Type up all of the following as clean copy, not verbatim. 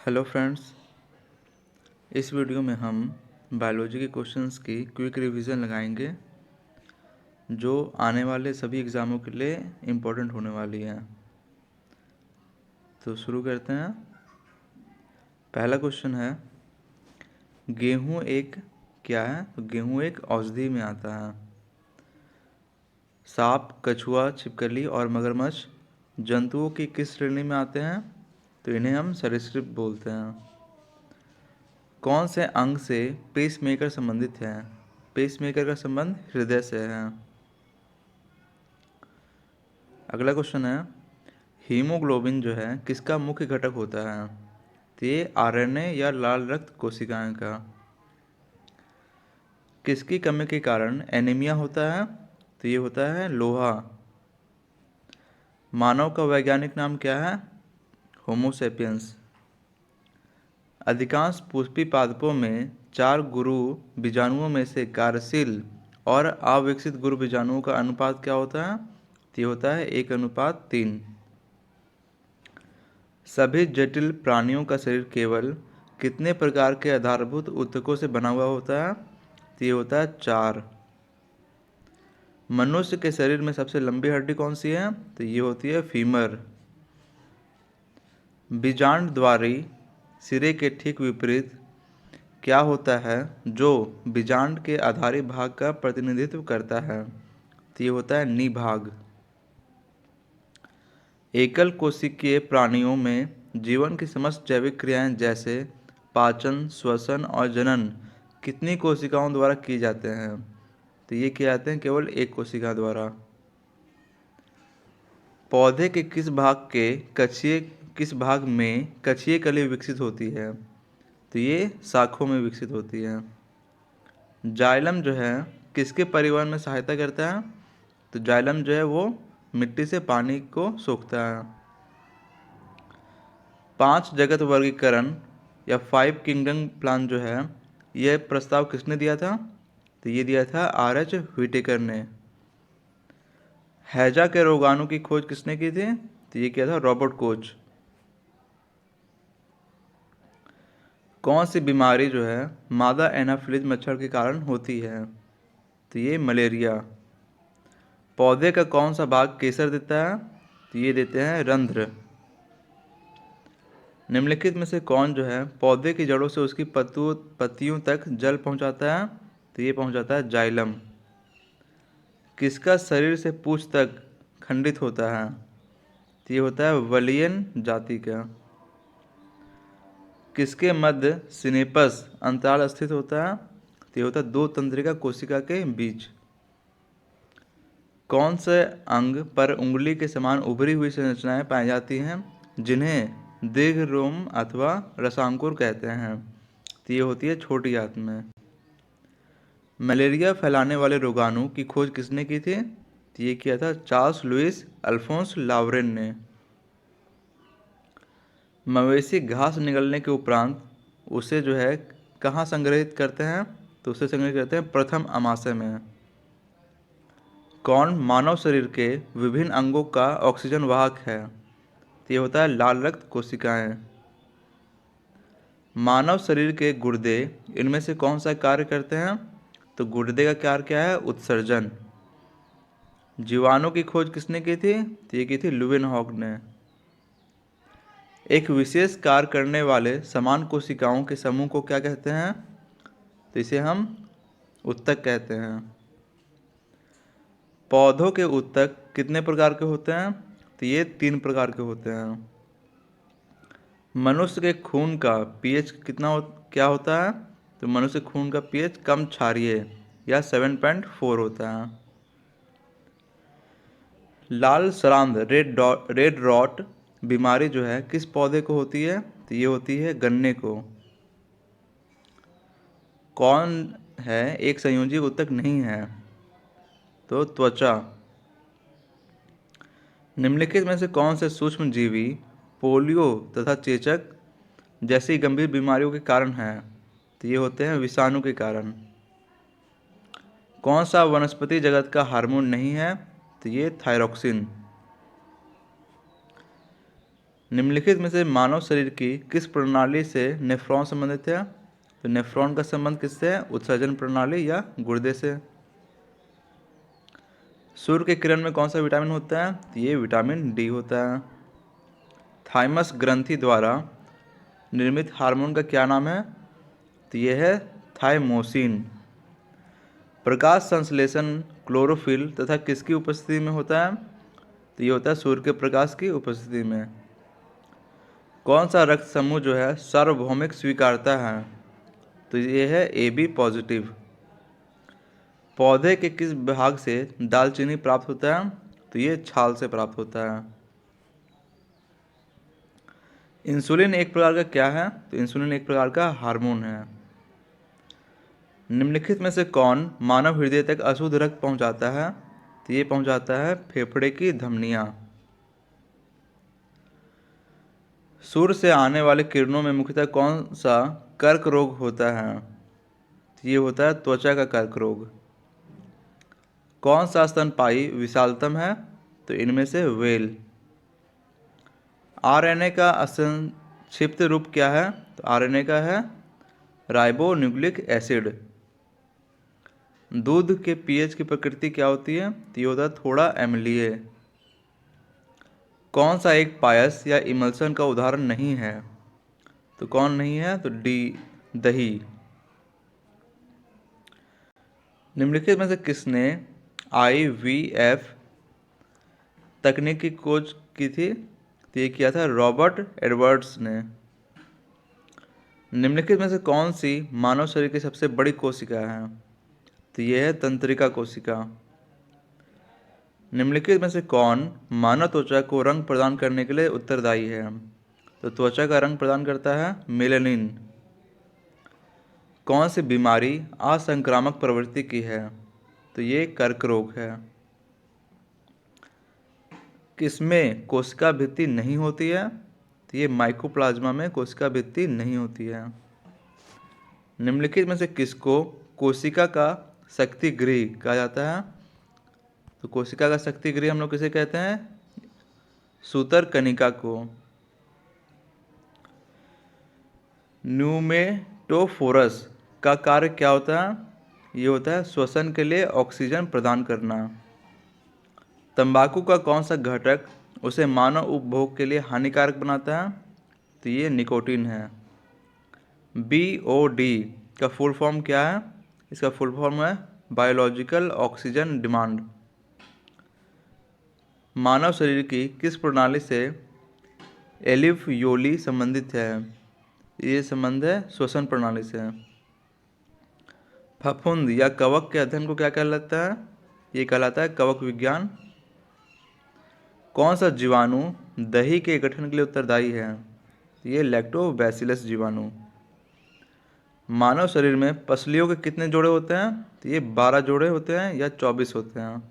Hello friends, इस video में हम बायोलॉजी के क्वेश्चंस की क्विक रिवीजन लगाएंगे जो आने वाले सभी एग्ज़ामों के लिए इम्पोर्टेंट होने वाली हैं। तो शुरू करते हैं। पहला क्वेश्चन है, गेहूं एक क्या है? तो गेहूं एक औषधि में आता है। सांप, कछुआ, छिपकली और मगरमच्छ जंतुओं की किस श्रेणी में आते हैं? तो इन्हें हम सरीसृप बोलते हैं। कौन से अंग से पेसमेकर संबंधित है? पेसमेकर का संबंध हृदय से है। अगला क्वेश्चन है, हीमोग्लोबिन जो है किसका मुख्य घटक होता है? तो ये आरएनए या लाल रक्त कोशिकाएं का। किसकी कमी के कारण एनीमिया होता है? तो ये होता है लोहा। मानव का वैज्ञानिक नाम क्या है? होमो सेपियंस। अधिकांश पुष्पी पादपों में 4 गुरु बीजाणुओं में से कार्यशील और अविकसित गुरु बीजाणुओं का अनुपात क्या होता है? तो ये होता है 1:3। सभी जटिल प्राणियों का शरीर केवल कितने प्रकार के आधारभूत ऊतकों से बना हुआ होता है? तो ये होता है 4। मनुष्य के शरीर में सबसे लंबी हड्डी कौन सी है? तो ये होती है फीमर। बीजांड द्वारी सिरे के ठीक विपरीत क्या होता है जो बीजांड के आधारी भाग का प्रतिनिधित्व करता है? तो ये होता है निभाग। एकल कोशिकीय प्राणियों में जीवन की समस्त जैविक क्रियाएं जैसे पाचन, श्वसन और जनन कितनी कोशिकाओं द्वारा की जाते हैं? तो ये किए जाते हैं केवल एक कोशिका द्वारा। पौधे के किस भाग में कछिए कली विकसित होती है? तो ये शाखों में विकसित होती है। जाइलम जो है किसके परिवहन में सहायता करता है? तो जाइलम जो है वो मिट्टी से पानी को सोखता है। 5 जगत वर्गीकरण या 5 किंगडम प्लान जो है यह प्रस्ताव किसने दिया था? तो ये दिया था आर.एच. व्हिटेकर ने। हैजा के रोगाणु की खोज किसने की थी? तो ये किया था रॉबर्ट कोच। कौन सी बीमारी जो है मादा एनाफिलीज मच्छर के कारण होती है? तो ये मलेरिया। पौधे का कौन सा भाग केसर देता है? तो ये देते हैं रंध्र। निम्नलिखित में से कौन जो है पौधे की जड़ों से उसकी पत्तियों तक जल पहुंचाता है? तो ये पहुंचाता है जाइलम। किसका शरीर से पूंछ तक खंडित होता है? तो ये होता है वलियन जाति का। किसके मध्य सिनेपस अंतराल स्थित होता है? तो ये होता है 2 तंत्रिका कोशिका के बीच। कौन से अंग पर उंगली के समान उभरी हुई संरचनाएं पाई जाती हैं जिन्हें दीर्घ रोम अथवा रसांकुर कहते हैं? तो ये होती है छोटी आंत में। मलेरिया फैलाने वाले रोगाणु की खोज किसने की थी? तो ये किया था चार्ल्स लुइस अल्फोंस लावरेन ने। मवेशी घास निगलने के उपरांत उसे जो है कहाँ संग्रहित करते हैं? तो उसे संग्रहित करते हैं प्रथम आमाशय में। कौन मानव शरीर के विभिन्न अंगों का ऑक्सीजन वाहक है? तो ये होता है लाल रक्त कोशिकाएं। मानव शरीर के गुर्दे इनमें से कौन सा कार्य करते हैं? तो गुर्दे का कार्य क्या है? उत्सर्जन। जीवाणु की खोज किसने की थी? तो ये की थी लुवेनहॉक ने। एक विशेष कार्य करने वाले समान कोशिकाओं के समूह को क्या कहते हैं? तो इसे हम उत्तक कहते हैं। पौधों के उत्तक कितने प्रकार के होते हैं? तो ये 3 प्रकार के होते हैं। मनुष्य के खून का पीएच क्या होता है? तो मनुष्य के खून का पीएच कम क्षारीय या 7.4 होता है। लाल सरांध रेड रॉट बीमारी जो है किस पौधे को होती है? तो ये होती है गन्ने को। कौन है एक संयोजी उत्तक नहीं है? तो त्वचा। निम्नलिखित में से कौन से सूक्ष्म जीवी पोलियो तथा चेचक जैसी गंभीर बीमारियों के कारण हैं? तो ये होते हैं विषाणु के कारण। कौन सा वनस्पति जगत का हार्मोन नहीं है? तो ये थायरोक्सिन। निम्नलिखित में से मानव शरीर की किस प्रणाली से नेफ्रॉन संबंधित है? तो नेफ्रॉन का संबंध किससे है? उत्सर्जन प्रणाली या गुर्दे से। सूर्य के किरण में कौन सा विटामिन होता है? तो ये विटामिन डी होता है। थाइमस ग्रंथि द्वारा निर्मित हार्मोन का क्या नाम है? तो ये है थाइमोसिन। प्रकाश संश्लेषण क्लोरोफिल तथा किसकी उपस्थिति में होता है? तो ये होता है सूर्य के प्रकाश की उपस्थिति में। कौन सा रक्त समूह जो है सार्वभौमिक स्वीकारता है? तो ये है AB पॉजिटिव। पौधे के किस भाग से दालचीनी प्राप्त होता है? तो ये छाल से प्राप्त होता है। इंसुलिन एक प्रकार का क्या है? तो इंसुलिन एक प्रकार का हार्मोन है। निम्नलिखित में से कौन मानव हृदय तक अशुद्ध रक्त पहुंचाता है? तो ये पहुंचाता है फेफड़े की धमनियां। सूर्य से आने वाले किरणों में मुख्यतः कौन सा कर्क रोग होता है? तो ये होता है त्वचा का कर्क रोग। कौन सा स्तनपायी विशालतम है? तो इनमें से व्हेल। RNA का संक्षिप्त रूप क्या है? तो RNA का है राइबोन्यूक्लिक एसिड। दूध के pH की प्रकृति क्या होती है? तो ये होता है थोड़ा अम्लीय। कौन सा एक पायस या इमल्सन का उदाहरण नहीं है? तो कौन नहीं है? तो डी दही। निम्नलिखित में से किसने IVF तकनीक की खोज की थी? तो ये किया था रॉबर्ट एडवर्ड्स ने। निम्नलिखित में से कौन सी मानव शरीर की सबसे बड़ी कोशिका है? तो ये है तंत्रिका कोशिका। निम्नलिखित में से कौन मानव त्वचा को रंग प्रदान करने के लिए उत्तरदायी है? तो त्वचा का रंग प्रदान करता है मेलानिन। कौन सी बीमारी असंक्रामक प्रवृत्ति की है? तो ये कर्क रोग है। किसमें कोशिका भित्ति नहीं होती है? तो ये माइकोप्लाज्मा में कोशिका भित्ति नहीं होती है। निम्नलिखित में से किसको कोशिका का शक्ति गृह कहा जाता है? तो कोशिका का शक्ति गृह हम लोग किसे कहते हैं? सूतर कनिका को। न्यूमेटोफोरस का कार्य क्या होता है? ये होता है श्वसन के लिए ऑक्सीजन प्रदान करना। तंबाकू का कौन सा घटक उसे मानव उपभोग के लिए हानिकारक बनाता है? तो ये निकोटीन है। BOD का फुल फॉर्म क्या है? इसका फुल फॉर्म है बायोलॉजिकल ऑक्सीजन डिमांड। मानव शरीर की किस प्रणाली से एलिवयोली संबंधित है? ये संबंध है श्वसन प्रणाली से। फफूंद या कवक के अध्ययन को क्या कहलाता है? ये कहलाता है कवक विज्ञान। कौन सा जीवाणु दही के गठन के लिए उत्तरदायी है? ये लैक्टोबैसिलस जीवाणु। मानव शरीर में पसलियों के कितने जोड़े होते हैं? तो ये 12 जोड़े होते हैं या 24 होते हैं।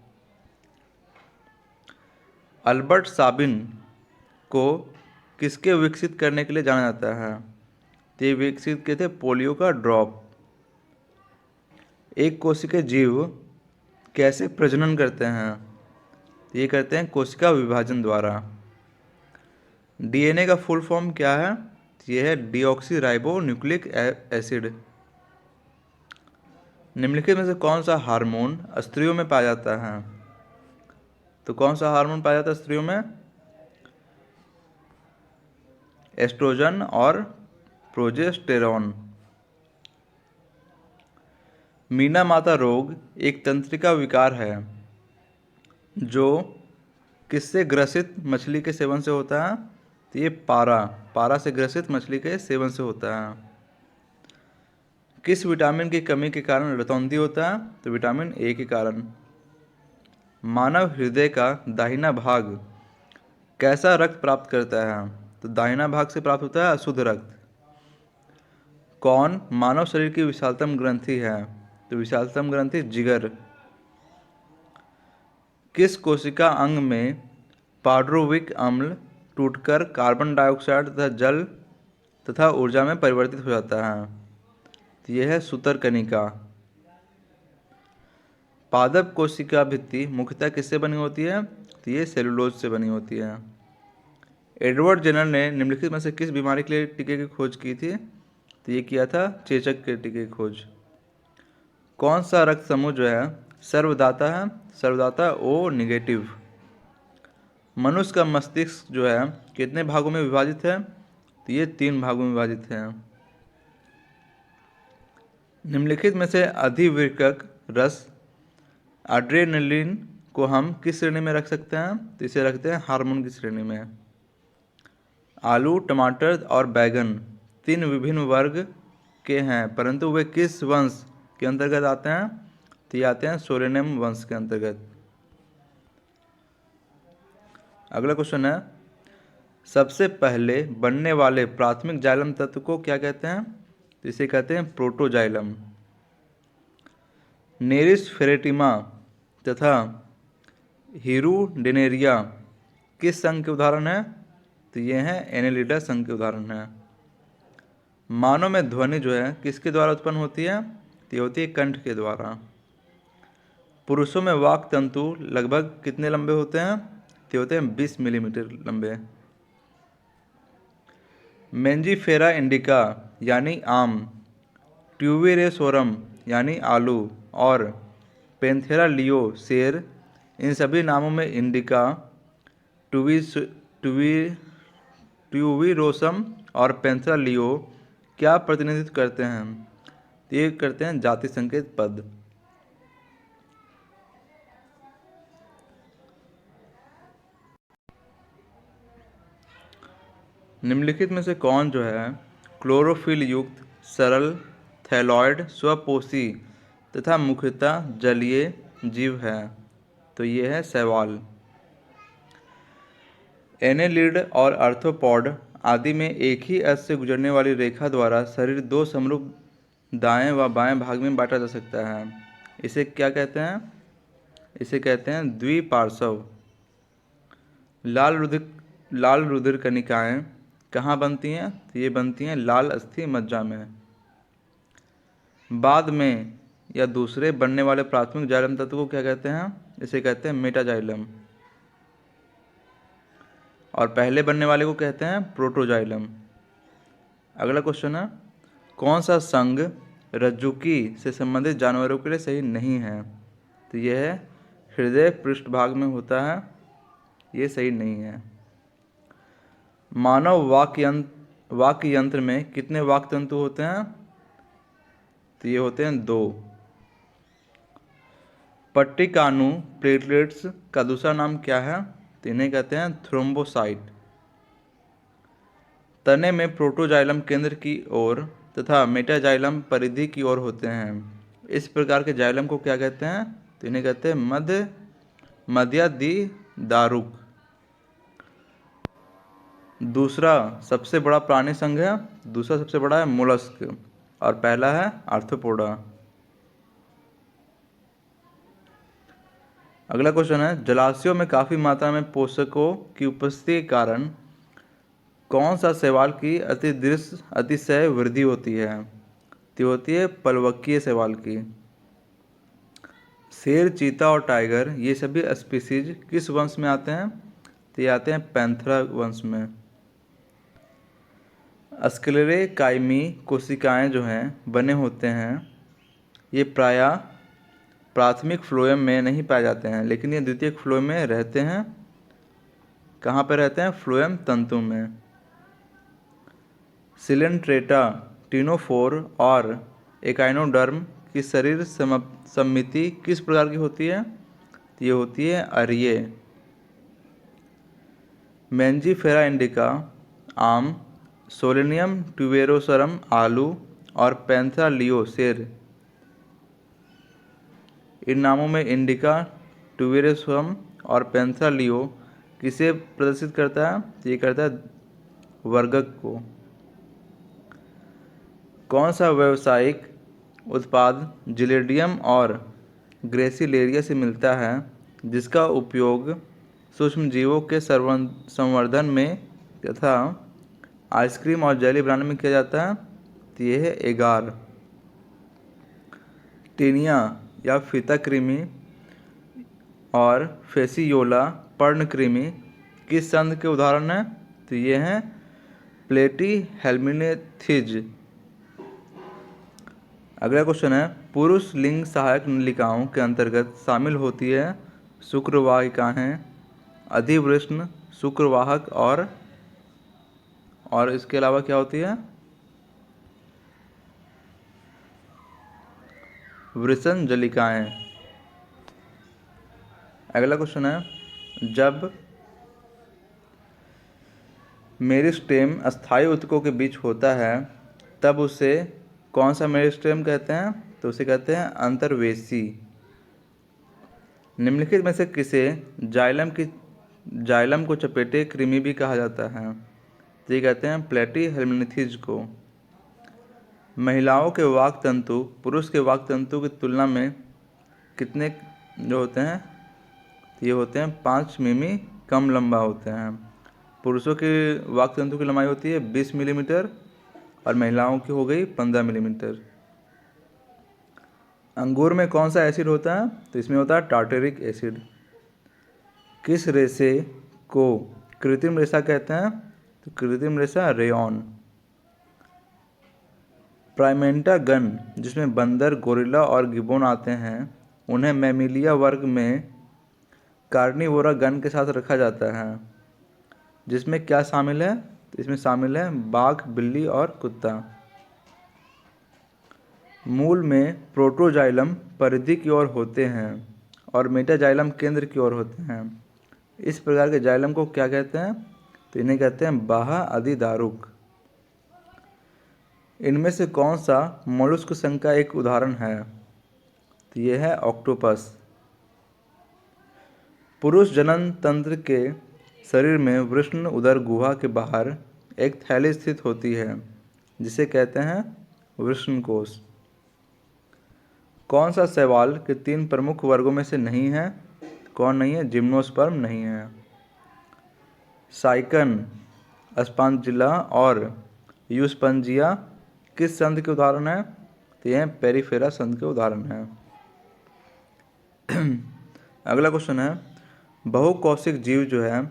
अल्बर्ट साबिन को किसके विकसित करने के लिए जाना जाता है? तो ये विकसित किए थे पोलियो का ड्रॉप। एक कोशिकीय जीव कैसे प्रजनन करते हैं? तो ये करते हैं कोशिका विभाजन द्वारा। DNA का फुल फॉर्म क्या है? तो ये है डीऑक्सी राइबो न्यूक्लिक एसिड। निम्नलिखित में से कौन सा हार्मोन स्त्रियों में पाया जाता है? तो कौन सा हार्मोन पाया जाता है स्त्रियों में? एस्ट्रोजन और प्रोजेस्टेरॉन। मीना माता रोग एक तंत्रिका विकार है जो किससे ग्रसित मछली के सेवन से होता है? तो ये पारा से ग्रसित मछली के सेवन से होता है। किस विटामिन की कमी के कारण रतौंधी होता है? तो विटामिन A के कारण। मानव हृदय का दाहिना भाग कैसा रक्त प्राप्त करता है? तो दाहिना भाग से प्राप्त होता है अशुद्ध रक्त। कौन मानव शरीर की विशालतम ग्रंथि है? तो विशालतम ग्रंथि जिगर। किस कोशिका अंग में पार्ड्रोविक अम्ल टूटकर कार्बन डाइऑक्साइड तथा जल तथा ऊर्जा में परिवर्तित हो जाता है? तो यह है सूतरकनिका। पादप कोशिका भित्ति मुख्यतः किससे बनी होती है? तो ये सेलुलोज से बनी होती है। एडवर्ड जेनर ने निम्नलिखित में से किस बीमारी के लिए टीके की खोज की थी? तो ये किया था चेचक के टीके की खोज। कौन सा रक्त समूह जो है सर्वदाता है? सर्वदाता ओ निगेटिव। मनुष्य का मस्तिष्क जो है कितने भागों में विभाजित है? तो ये 3 भागों में विभाजित है। निम्नलिखित में से अधिवृक्क रस एड्रेनलिन को हम किस श्रेणी में रख सकते हैं? तो इसे रखते हैं हार्मोन की श्रेणी में। आलू, टमाटर और बैगन 3 विभिन्न वर्ग के हैं, परंतु वे किस वंश के अंतर्गत आते हैं? तो ये आते हैं सोलेनम वंश के अंतर्गत। अगला क्वेश्चन है, सबसे पहले बनने वाले प्राथमिक जाइलम तत्व को क्या कहते हैं? तो इसे कहते हैं प्रोटोजाइलम। नेरिस फेरेटिमा तथा हीरुडेनेरिया किस संघ के उदाहरण है? तो ये हैं एनेलिडा संघ के उदाहरण है। मानव में ध्वनि जो है किसके द्वारा उत्पन्न होती है? तो ये होती है कंठ के द्वारा। पुरुषों में वाक तंतु लगभग कितने लंबे होते हैं? तो होते हैं 20 मिलीमीटर लंबे। मेंजीफेरा इंडिका यानी आम, ट्यूबिरेसोरम यानी आलू और पेंथेरा लियो शेर, इन सभी नामों में इंडिका, ट्यूबिरोसम और पेंथेरा लियो क्या प्रतिनिधित्व करते हैं? ये करते हैं जाति संकेत पद। निम्नलिखित में से कौन जो है क्लोरोफिल युक्त सरल थैलॉयड स्वपोषी तथा मुख्यतः जलीय जीव है? तो ये है शैवाल। एनेलिड और आर्थ्रोपॉड आदि में एक ही अक्ष से गुजरने वाली रेखा द्वारा शरीर 2 समरूप दाएं व बाएं भाग में बांटा जा सकता है। इसे क्या कहते हैं? इसे कहते हैं द्विपार्श्व। लाल रुधिर कणिकाएं कहाँ बनती हैं? तो ये बनती हैं लाल अस्थि मज्जा में। बाद में या दूसरे बनने वाले प्राथमिक जाइलम तत्व को क्या कहते हैं? इसे कहते हैं मेटाजाइलम। और पहले बनने वाले को कहते हैं प्रोटोजाइलम। अगला क्वेश्चन है, कौन सा संघ रज्जुकी से संबंधित जानवरों के लिए सही नहीं है? तो यह है हृदय पृष्ठभाग में होता है, ये सही नहीं है। मानव वाक्य यंत्र में कितने वाक् तंतु होते हैं? तो ये होते हैं 2। पट्टिकानु प्लेटलेट्स का दूसरा नाम क्या है? तो इन्हें कहते हैं थ्रोम्बोसाइट। तने में प्रोटोजाइलम केंद्र की ओर तथा मेटाजाइलम परिधि की ओर होते हैं। इस प्रकार के जाइलम को क्या कहते हैं? तो इन्हें कहते हैं मध्यादिदारुक। दूसरा सबसे बड़ा प्राणी संघ है, दूसरा सबसे बड़ा है मोलस्क और पहला है आर्थ्रोपोडा। अगला क्वेश्चन है, जलाशयों में काफ़ी मात्रा में पोषकों की उपस्थिति के कारण कौन सा शैवाल की अतिशय वृद्धि होती है? तो होती है पलवकीय शैवाल की। शेर, चीता और टाइगर ये सभी स्पीसीज किस वंश में आते हैं? तो ये आते हैं पैंथेरा वंश में। स्क्लेरेकाइमी कोशिकाएं जो हैं बने होते हैं, ये प्रायः प्राथमिक फ्लोएम में नहीं पाए जाते हैं, लेकिन ये द्वितीयक फ्लोएम में रहते हैं। कहाँ पर रहते हैं? फ्लोएम तंतु में। सिलेंट्रेटा, टिनोफोर और एकाइनोडर्म की शरीर सममिति किस प्रकार की होती है? ये होती है अरीय। मेंजीफेरा इंडिका आम, सोलेनियम ट्यूबेरोसरम आलू और पैंथेरा लियो शेर, इन नामों में इंडिका, ट्यूबेरोसरम और पैंथेरा लियो किसे प्रदर्शित करता है? ये करता है वर्गक को। कौन सा व्यावसायिक उत्पाद जिलेडियम और ग्रेसिलेरिया से मिलता है जिसका उपयोग सूक्ष्मजीवों के संवर्धन में तथा आइसक्रीम और जेली बनाने में किया जाता है? तो यह है एगार। टीनिया या फीता कृमि और फेसियोला पर्णकृमि किस संघ के उदाहरण हैं? तो ये हैं प्लेटीहेल्मिन्थेज। अगला क्वेश्चन है, पुरुष लिंग सहायक नलिकाओं के अंतर्गत शामिल होती है शुक्रवाहिकाएं, अधिवृष्ण, शुक्रवाहक और इसके अलावा क्या होती है, वृषणजलिकाएं। अगला क्वेश्चन है, जब मेरिस्टेम अस्थायी ऊतकों के बीच होता है तब उसे कौन सा मेरिस्टेम कहते हैं, तो उसे कहते हैं अंतर्वेशी। निम्नलिखित में से किसे जाइलम को चपेटे कृमि भी कहा जाता है, तो ये कहते हैं प्लेटीहेल्मिन्थेज को। महिलाओं के वाक तंतु पुरुष के वाक तंतु की तुलना में कितने जो होते हैं, तो ये होते हैं 5 मिमी कम लंबा होते हैं। पुरुषों के वाक तंतु की लंबाई होती है 20 मिलीमीटर और महिलाओं की हो गई 15 मिलीमीटर। अंगूर में कौन सा एसिड होता है, तो इसमें होता है टार्टेरिक एसिड। किस रेशे को कृत्रिम रेशा कहते हैं, तो कृत्रिम रेशा रेयॉन। प्राइमेटा गण जिसमें बंदर, गोरिल्ला और गिबोन आते हैं, उन्हें मैमिलिया वर्ग में कार्निवोरा गण के साथ रखा जाता है, जिसमें क्या शामिल है, तो इसमें शामिल है बाघ, बिल्ली और कुत्ता। मूल में प्रोटोजाइलम परिधि की ओर होते हैं और मेटाजाइलम केंद्र की ओर होते हैं। इस प्रकार के जाइलम को क्या कहते हैं, तो इन्हें कहते हैं बाह्य अधिदारुक। इनमें से कौन सा मोलस्क संघ का एक उदाहरण है, तो यह है ऑक्टोपस। पुरुष जनन तंत्र के शरीर में वृषण उदर गुहा के बाहर एक थैली स्थित होती है जिसे कहते हैं वृषणकोश। कौन सा शैवाल के 3 प्रमुख वर्गों में से नहीं है, कौन नहीं है, जिम्नोस्पर्म नहीं है। साइकन, अस्पांजिला और यूस्पंजिया किस संघ के उदाहरण है, तो यह पेरिफेरा संघ के उदाहरण है। अगला क्वेश्चन है, बहुकोशिक जीव जो है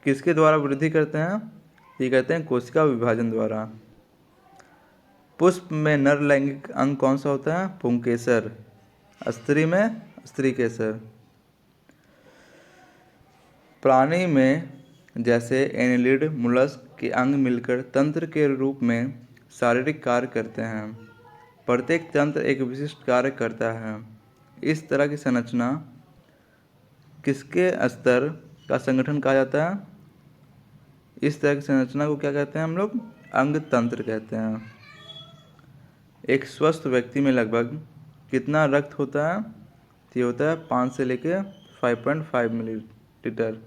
किसके द्वारा वृद्धि करते हैं, ये कहते हैं कोशिका विभाजन द्वारा। पुष्प में नर लैंगिक अंग कौन सा होता है, पुंकेसर। स्त्री में स्त्रीकेसर। प्राणी में जैसे एनिलिड, मुलस्क के अंग मिलकर तंत्र के रूप में शारीरिक कार्य करते हैं। प्रत्येक तंत्र एक विशिष्ट कार्य करता है। इस तरह की संरचना किसके स्तर का संगठन कहा जाता है, इस तरह की संरचना को क्या कहते हैं हम लोग, अंग तंत्र कहते हैं। एक स्वस्थ व्यक्ति में लगभग कितना रक्त होता है, तो ये होता है 5 से लेकर 5.5 मिलीलीटर।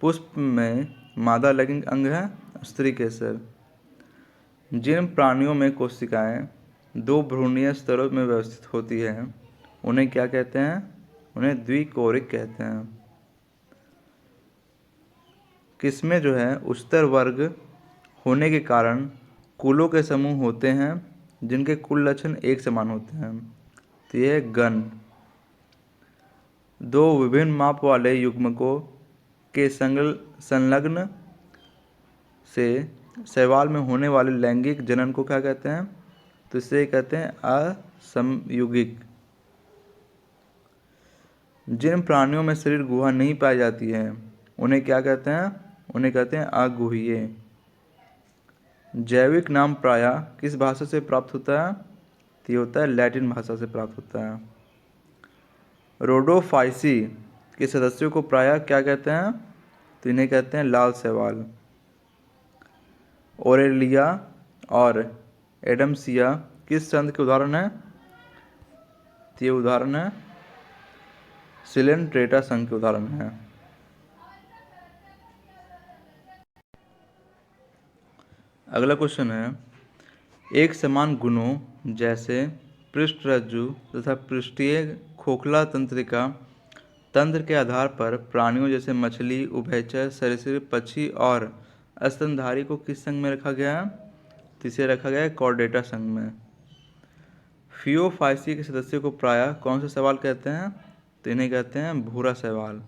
पुष्प में मादा लैंगिक अंग है स्त्रीकेसर। जिन प्राणियों में कोशिकाएं 2 भ्रूणीय स्तरों में व्यवस्थित होती हैं उन्हें क्या कहते हैं, उन्हें द्विकोरिक कहते हैं। किसमें जो है उच्चतर वर्ग होने के कारण कुलों के समूह होते हैं जिनके कुल लक्षण एक समान होते हैं, तो यह गण। 2 विभिन्न माप वाले युग्मकों के संलग्न से शैवाल में होने वाले लैंगिक जनन को क्या कहते हैं, तो इसे कहते हैं असमयुगिक। जिन प्राणियों में शरीर गुहा नहीं पाई जाती है उन्हें क्या कहते हैं, उन्हें कहते हैं अगुहीय। जैविक नाम प्रायः किस भाषा से प्राप्त होता है, तो ये होता है लैटिन भाषा से प्राप्त होता है। रोडोफाइसी के सदस्यों को प्रायः क्या कहते हैं, तो इन्हें कहते हैं लाल शैवाल। ओरेलिया और एडम्सिया किस संघ के उदाहरण हैं, तो ये उदाहरण है सिलेंट्रेटा संघ के उदाहरण है। अगला क्वेश्चन है, एक समान गुणों जैसे पृष्ठरज्जु तथा पृष्ठीय खोखला तंत्रिका तंत्र के आधार पर प्राणियों जैसे मछली, उभयचर, सरीसृप, पक्षी और स्तनधारी को किस संघ में रखा गया है, तो इसे रखा गया है कॉर्डेटा संघ में। फियोफाइसी के सदस्यों को प्रायः कौन सा शैवाल कहते हैं, तो इन्हें कहते हैं भूरा शैवाल।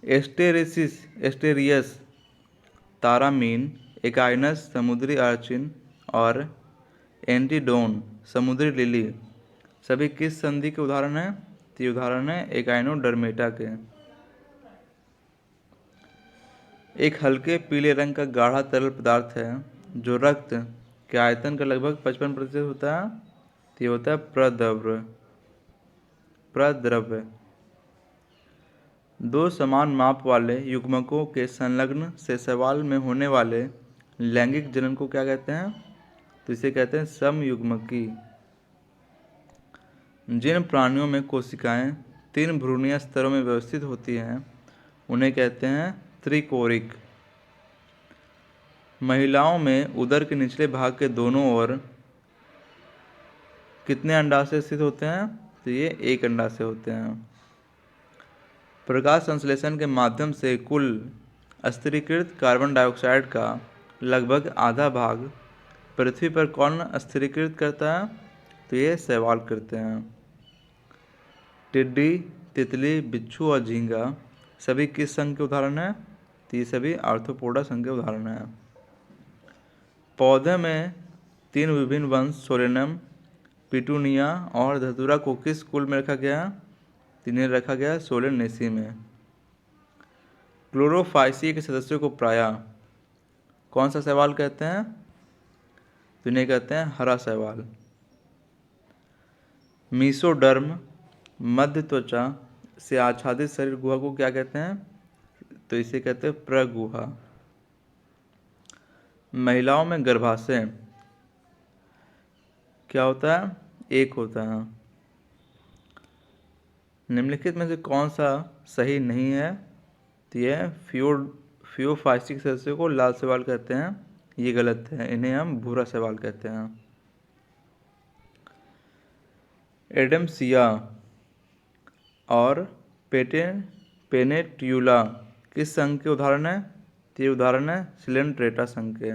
एस्टेरियस तारामीन, एकाइनस समुद्री अर्चिन और एंटीडोन समुद्री लिली सभी किस संधि के उदाहरण हैं? तो ये उदाहरण है एकाइनोडर्मेटा के। एक हल्के पीले रंग का गाढ़ा तरल पदार्थ है जो रक्त के आयतन का लगभग 55% होता है। तो ये होता है प्रद्रव्य। दो समान माप वाले युग्मकों के संलग्न से सवाल में होने वाले लैंगिक जनन को क्या कहते हैं? तो इसे कहते हैं समयुग्मकी। जिन प्राणियों में कोशिकाएं 3 भ्रूणीय स्तरों में व्यवस्थित होती हैं उन्हें कहते हैं त्रिकोरिक। महिलाओं में उदर के निचले भाग के दोनों ओर कितने अंडाशय स्थित होते हैं? तो ये 1 अंडाशय होते हैं। प्रकाश संश्लेषण के माध्यम से कुल स्थिरीकृत कार्बन डाइऑक्साइड का लगभग आधा भाग पृथ्वी पर कौन स्थिरीकृत करता है? तो ये शैवाल करते हैं। टिड्डी, तितली, बिच्छू और झींगा सभी किस संघ के उदाहरण हैं? तो ये सभी आर्थ्रोपोडा संघ के उदाहरण हैं। पौधे में 3 विभिन्न वंश सोलेनम, पिटूनिया और धतूरा को किस कुल में रखा गया? इन्हें रखा गया सोलेनेसी में। क्लोरोफाइसी के सदस्यों को प्रायः कौन सा शैवाल कहते हैं? तो इन्हें कहते हैं हरा शैवाल। मीसोडर्म मध्य त्वचा से आच्छादित शरीर गुहा को क्या कहते हैं? तो इसे कहते हैं प्रगुहा। महिलाओं में गर्भाशय क्या होता है? 1 होता है। निम्नलिखित में से कौन सा सही नहीं है? तो यह फियोफाइसिक सदस्यों को लाल शैवाल कहते हैं, ये गलत है, इन्हें हम भूरा शैवाल कहते हैं। एडमसिया और पेनेट्यूला किस संघ के उदाहरण है? तो ये उदाहरण है सिलेंट्रेटा संघ के।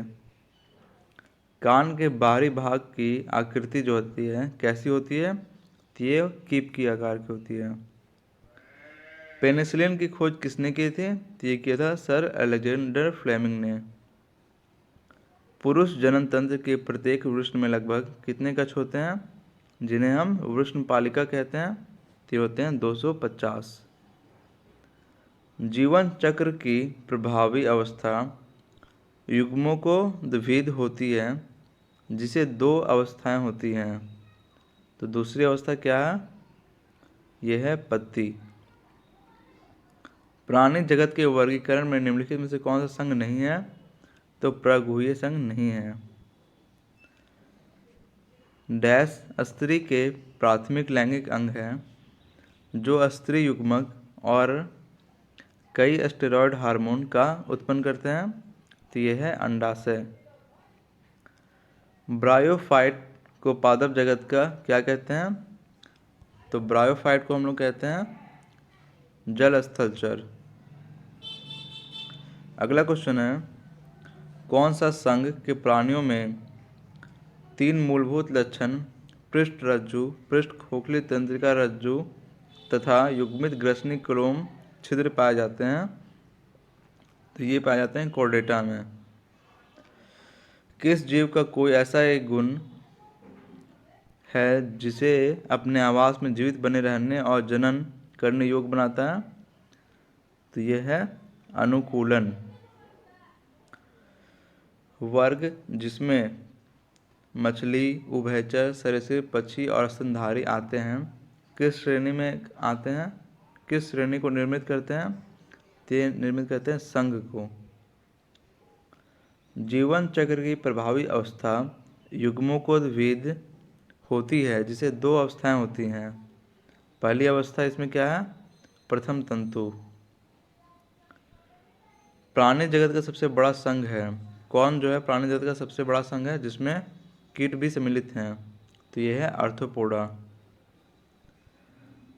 कान के बाहरी भाग की आकृति जो होती है कैसी होती है? तो ये कीप की आकार की होती है। पेनिसिलिन की खोज किसने की थी? तो ये किया था सर अलेक्जेंडर फ्लेमिंग ने। पुरुष जनन तंत्र के प्रत्येक वृषण में लगभग कितने कक्ष होते हैं, जिन्हें हम वृषणपालिका कहते हैं? तो ये होते हैं 250। जीवन चक्र की प्रभावी अवस्था युग्मकोद्भिद होती है जिसे 2 अवस्थाएं होती हैं। तो दूसरी अवस्था क्या है? यह है पत्ती। प्राणी जगत के वर्गीकरण में निम्नलिखित में से कौन सा संघ नहीं है? तो प्रगुहीय संघ नहीं है। डैश स्त्री के प्राथमिक लैंगिक अंग है जो स्त्री युग्मक और कई स्टेरॉयड हार्मोन का उत्पन्न करते हैं। तो यह है अंडाशय। ब्रायोफाइट को पादप जगत का क्या कहते हैं? तो ब्रायोफाइट को हम लोग कहते हैं जल स्थलचर। अगला क्वेश्चन है, कौन सा संघ के प्राणियों में 3 मूलभूत लक्षण पृष्ठ रज्जु, पृष्ठ खोखली तंत्रिका रज्जु तथा युग्मित ग्रसनी क्लोम छिद्र पाए जाते हैं? तो ये पाए जाते हैं कोर्डेटा में। किस जीव का कोई ऐसा एक गुण है जिसे अपने आवास में जीवित बने रहने और जनन करने योग्य बनाता है? तो यह है अनुकूलन। वर्ग जिसमें मछली, उभयचर, सरीसृप, पक्षी और स्तनधारी आते हैं किस श्रेणी में आते हैं? किस श्रेणी को निर्मित करते हैं? ते निर्मित करते हैं संघ को। जीवन चक्र की प्रभावी अवस्था युग्मकोद्भिद होती है जिसे 2 अवस्थाएं होती हैं। पहली अवस्था इसमें क्या है? प्रथम तंतु। प्राणी जगत का सबसे बड़ा संघ है कौन? जो है प्राणी जगत का सबसे बड़ा संघ है जिसमें कीट भी सम्मिलित हैं। तो यह है आर्थ्रोपोडा।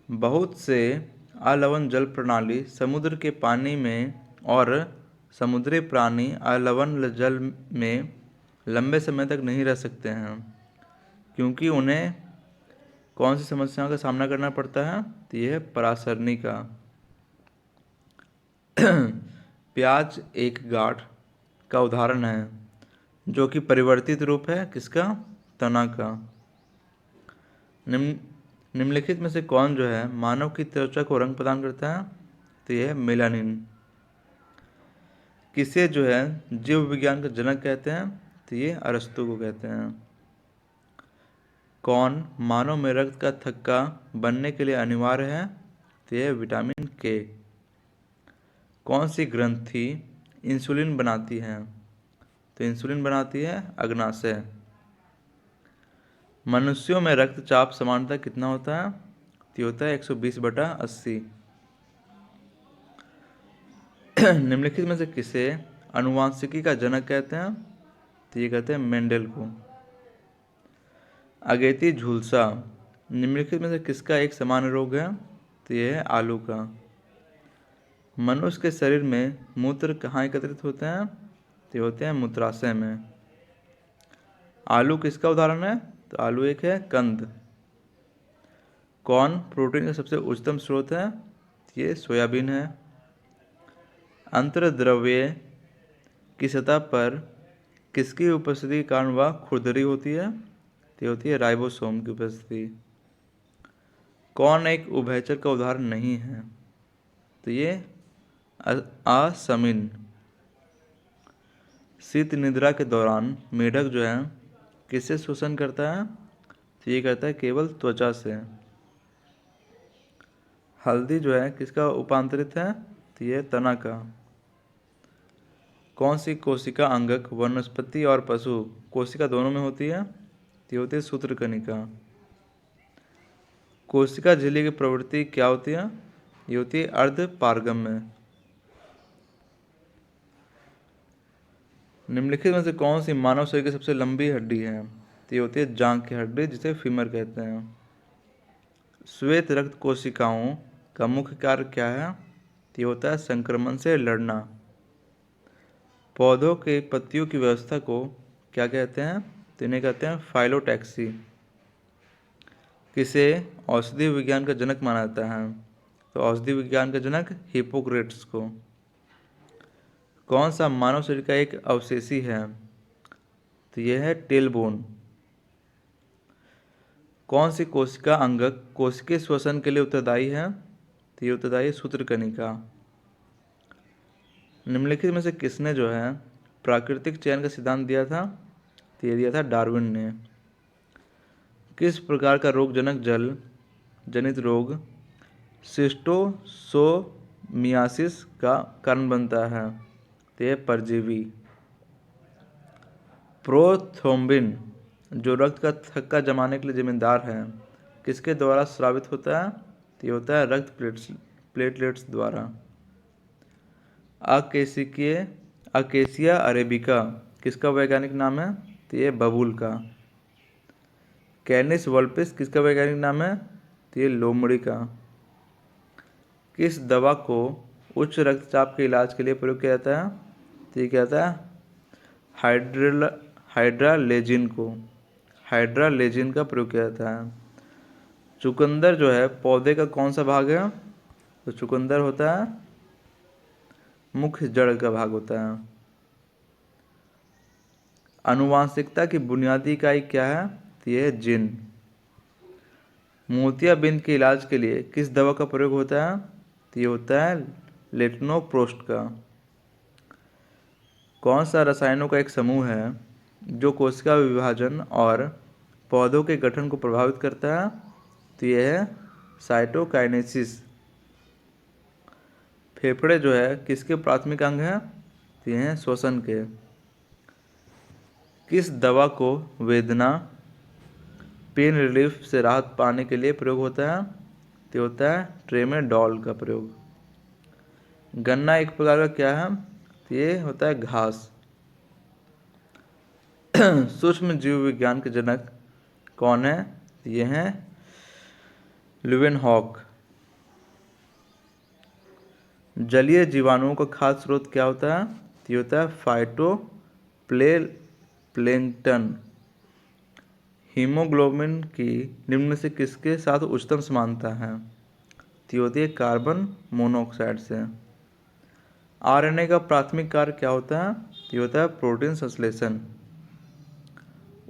बहुत से अलवण जल प्रणाली समुद्र के पानी में और समुद्री प्राणी अलवण जल में लंबे समय तक नहीं रह सकते हैं क्योंकि उन्हें कौन सी समस्याओं का सामना करना पड़ता है? तो यह है परासरणी का। प्याज एक गांठ का उदाहरण है जो कि परिवर्तित रूप है किसका? तना का। निम्नलिखित में से कौन जो है मानव की त्वचा को रंग प्रदान करता है? तो यह है मेलानिन। किसे जो है जीव विज्ञान का जनक कहते हैं? तो ये अरस्तु को कहते हैं। कौन मानव में रक्त का थक्का बनने के लिए अनिवार्य है? तो यह विटामिन के। कौन सी ग्रंथि इंसुलिन बनाती है? तो इंसुलिन बनाती है अग्नाशय। मनुष्यों में रक्तचाप सामान्यतः कितना होता है? तो होता है 120/80। निम्नलिखित में से किसे अनुवांशिकी का जनक कहते हैं? तो ये कहते हैं मेंडल को। अगेती झुलसा निम्नलिखित में से किसका एक सामान्य रोग है? तो यह है आलू का। मनुष्य के शरीर में मूत्र कहाँ एकत्रित होते हैं? तो ये होते हैं मूत्राशय में। आलू किसका उदाहरण है? तो आलू एक है कंद। कौन प्रोटीन का सबसे उच्चतम स्रोत है? ये सोयाबीन है। अंतर्द्रव्य की सतह पर किसकी उपस्थिति के कारण वह खुरदरी होती है? तो ये होती है राइबोसोम की उपस्थिति। कौन एक उभयचर का उदाहरण नहीं है? तो ये असमिन। शीत निद्रा के दौरान मेढक जो है किससे शोषण करता है? तो ये करता है केवल त्वचा से। हल्दी जो है किसका उपांतरित है? तो ये तना का। कौन सी कोशिका अंगक वनस्पति और पशु कोशिका दोनों में होती है? तो ये होती है सूत्रकनिका। कोशिका झिल्ली की प्रवृत्ति क्या होती है? ये होती है अर्धपारगम्य। निम्नलिखित में से कौन सी मानव शरीर की सबसे लंबी हड्डी है? तो ये होती है जांघ की हड्डी जिसे फीमर कहते हैं। श्वेत रक्त कोशिकाओं का मुख्य कार्य क्या है? तो ये होता है संक्रमण से लड़ना। पौधों के पत्तियों की व्यवस्था को क्या कहते हैं? तो इन्हें कहते हैं फाइलोटैक्सी। किसे औषधि विज्ञान का जनक माना जाता है? तो औषधि विज्ञान का जनक हिप्पोक्रेट्स को। कौन सा मानव शरीर का एक अवशेषी है? तो यह है टेलबोन। कौन सी कोशिका अंगक कोशिकीय श्वसन के लिए उत्तरदायी है? तो ये उत्तरदायी है सूत्रकनिका। निम्नलिखित में से किसने जो है प्राकृतिक चयन का सिद्धांत दिया था? तो ये दिया था डार्विन ने। किस प्रकार का रोगजनक जल जनित रोग सिस्टोसोमियासिस का कारण बनता है? तो यह परजीवी। प्रोथ्रोम्बिन जो रक्त का थक्का जमाने के लिए जिम्मेदार है किसके द्वारा स्रावित होता है? तो ये होता है रक्त प्लेटलेट्स द्वारा। अकेसिया अरेबिका किसका वैज्ञानिक नाम है? तो ये बबूल का। कैनिस वल्पिस किसका वैज्ञानिक नाम है? तो ये लोमड़ी का। किस दवा को उच्च रक्तचाप के इलाज के लिए प्रयोग किया जाता है? तो ये क्या होता है हाइड्रालेजिन को। हाइड्रालेजिन का प्रयोग किया जाता है। चुकंदर जो है पौधे का कौन सा भाग है? तो चुकंदर होता है मुख्य जड़ का भाग होता है। आनुवांशिकता की बुनियादी इकाई क्या है? तो यह है जीन। मोतियाबिंद के इलाज के लिए किस दवा का प्रयोग होता है? तो ये होता है लेटनोप्रोस्ट का। कौन सा रसायनों का एक समूह है जो कोशिका विभाजन और पौधों के गठन को प्रभावित करता है? तो यह है साइटोकाइनेसिस। फेफड़े जो है किसके प्राथमिक अंग हैं? तो ये हैं श्वसन के। किस दवा को वेदना पेन रिलीफ से राहत पाने के लिए प्रयोग होता है? तो होता है ट्रेमेडॉल का प्रयोग। गन्ना एक प्रकार का क्या है? तो ये होता है घास। सूक्ष्म जीव विज्ञान के जनक कौन है? ये हैं ल्यूवेनहॉक। जलीय जीवाणुओं का खाद्य स्रोत क्या होता है? तो ये होता है फाइटोप्लैंक्टन। हीमोग्लोबिन की निम्न में से किसके साथ उच्चतम समानता है? तो ये होती है कार्बन मोनोऑक्साइड से। आरएनए का प्राथमिक कार्य क्या होता है? ये होता है प्रोटीन संश्लेषण।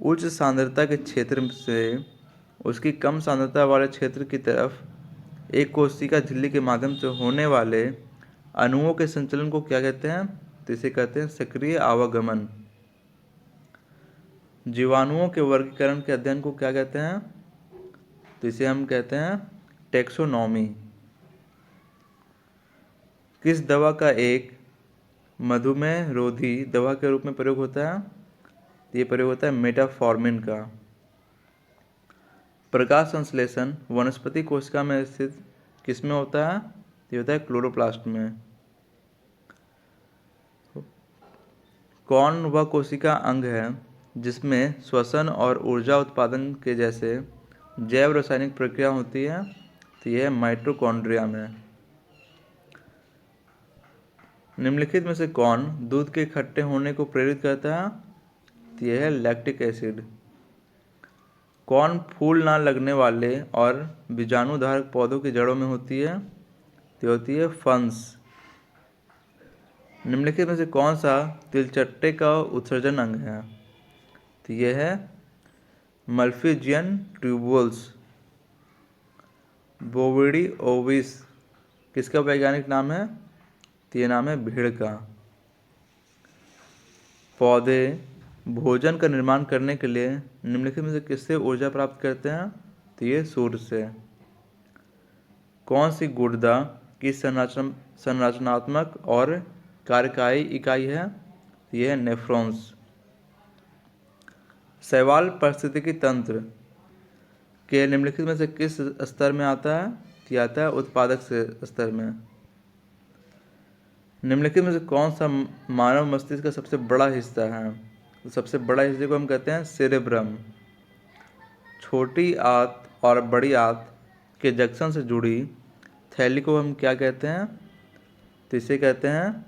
उच्च सांद्रता के क्षेत्र से उसकी कम सांद्रता वाले क्षेत्र की तरफ एक कोशिका झिल्ली के माध्यम से होने वाले अणुओं के संचलन को क्या कहते हैं? तो इसे कहते हैं सक्रिय आवागमन। जीवाणुओं के वर्गीकरण के अध्ययन को क्या कहते हैं? तो इसे हम कहते हैं टेक्सोनॉमी। किस दवा का एक मधुमेह रोधी दवा के रूप में प्रयोग होता है? ये प्रयोग होता है मेटाफॉर्मिन का। प्रकाश संश्लेषण वनस्पति कोशिका में स्थित किस में होता है? ये होता है क्लोरोप्लास्ट में। कौन वह कोशिका अंग है जिसमें श्वसन और ऊर्जा उत्पादन के जैसे जैव रासायनिक प्रक्रिया होती है? तो यह है माइटोकॉन्ड्रिया में। निम्नलिखित में से कौन दूध के इकट्ठे होने को प्रेरित करता है? तो यह है लैक्टिक एसिड। कौन फूल ना लगने वाले और बीजाणुधारक पौधों की जड़ों में होती है? तो होती है फंस। निम्नलिखित में से कौन सा तिलचट्टे का उत्सर्जन अंग है? तो यह है मल्फिजियन ट्यूबुल्स। बोविडी ओविस किसका वैज्ञानिक नाम है? तो ये नाम है भेड़ का। पौधे भोजन का निर्माण करने के लिए निम्नलिखित में से किससे ऊर्जा प्राप्त करते हैं? तो ये सूर्य से। कौन सी गुर्दा की संरचनात्मक और कार्यकारी इकाई है? यह है नेफ्रॉन्स। शैवाल पारिस्थितिकी तंत्र के निम्नलिखित में से किस स्तर में आता है? तो आता है उत्पादक से स्तर में। निम्नलिखित में से कौन सा मानव मस्तिष्क का सबसे बड़ा हिस्सा है? तो सबसे बड़ा हिस्से को हम कहते हैं सेरेब्रम। छोटी आंत और बड़ी आंत के जंक्शन से जुड़ी थैली को हम क्या कहते हैं? तो इसे कहते हैं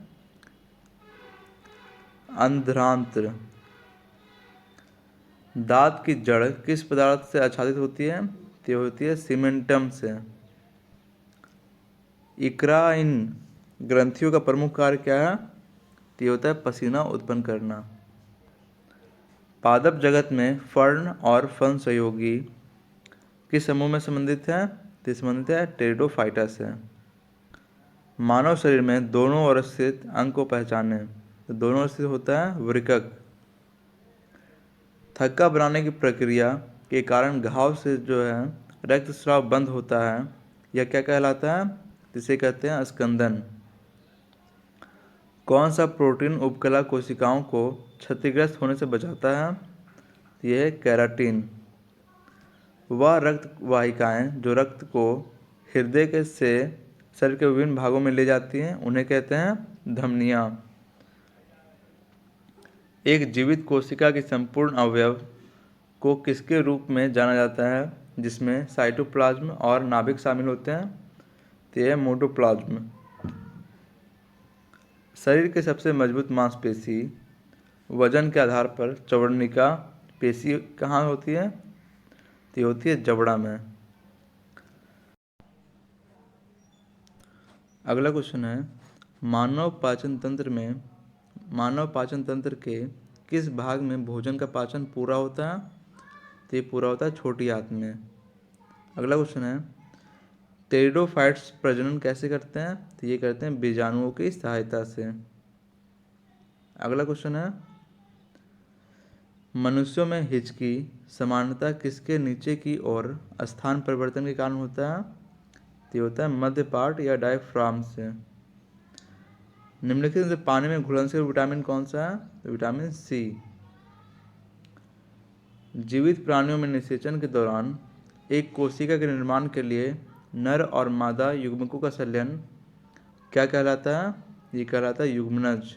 अंध्रांत्र। दांत की जड़ किस पदार्थ से आच्छादित होती है? तो होती है सीमेंटम से। इक्राइन ग्रंथियों का प्रमुख कार्य क्या है? तो होता है पसीना उत्पन्न करना। पादप जगत में फर्न और फन सहयोगी किस समूह में संबंधित है? तो संबंधित है टेरिडोफाइटा से। मानव शरीर में दोनों ओर स्थित अंग को पहचाने। तो दोनों ओर स्थित होता है वृक्क। थक्का बनाने की प्रक्रिया के कारण घाव से जो है रक्तस्राव बंद होता है, यह क्या कहलाता है? जिसे कहते हैं स्कंदन। कौन सा प्रोटीन उपकला कोशिकाओं को क्षतिग्रस्त होने से बचाता है? यह है केराटिन। वह रक्त वाहिकाएं जो रक्त को हृदय के से शरीर के विभिन्न भागों में ले जाती हैं उन्हें कहते हैं धमनियां। एक जीवित कोशिका के संपूर्ण अवयव को किसके रूप में जाना जाता है जिसमें साइटोप्लाज्म और नाभिक शामिल होते हैं? तो यह है मोटोप्लाज्म। शरीर के सबसे मजबूत मांसपेशी वजन के आधार पर चौवर्णिका पेशी कहाँ होती है? तो ये होती है जबड़ा में। अगला क्वेश्चन है मानव पाचन तंत्र के किस भाग में भोजन का पाचन पूरा होता है? तो ये पूरा होता है छोटी आंत में। अगला क्वेश्चन है टेरिडोफाइट्स प्रजनन कैसे करते हैं? तो ये करते हैं बीजाणुओं की सहायता से। अगला क्वेश्चन है मनुष्यों में हिचकी सामान्यतः किसके नीचे की ओर स्थान परिवर्तन के कारण होता है? तो ये होता है मध्य पार्ट या डायफ्राम से। निम्नलिखित में से पानी में घुलनशील विटामिन कौन सा है? तो विटामिन सी। जीवित प्राणियों में निषेचन के दौरान एक कोशिका के निर्माण के लिए नर और मादा युग्मकों का संलयन क्या कहलाता है? ये कहलाता है युग्मनज।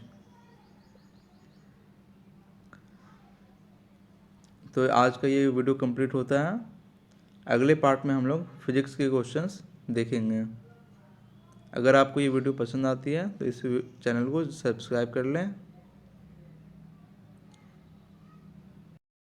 तो आज का ये वीडियो कंप्लीट होता है। अगले पार्ट में हम लोग फिजिक्स के क्वेश्चंस देखेंगे। अगर आपको ये वीडियो पसंद आती है तो इस चैनल को सब्सक्राइब कर लें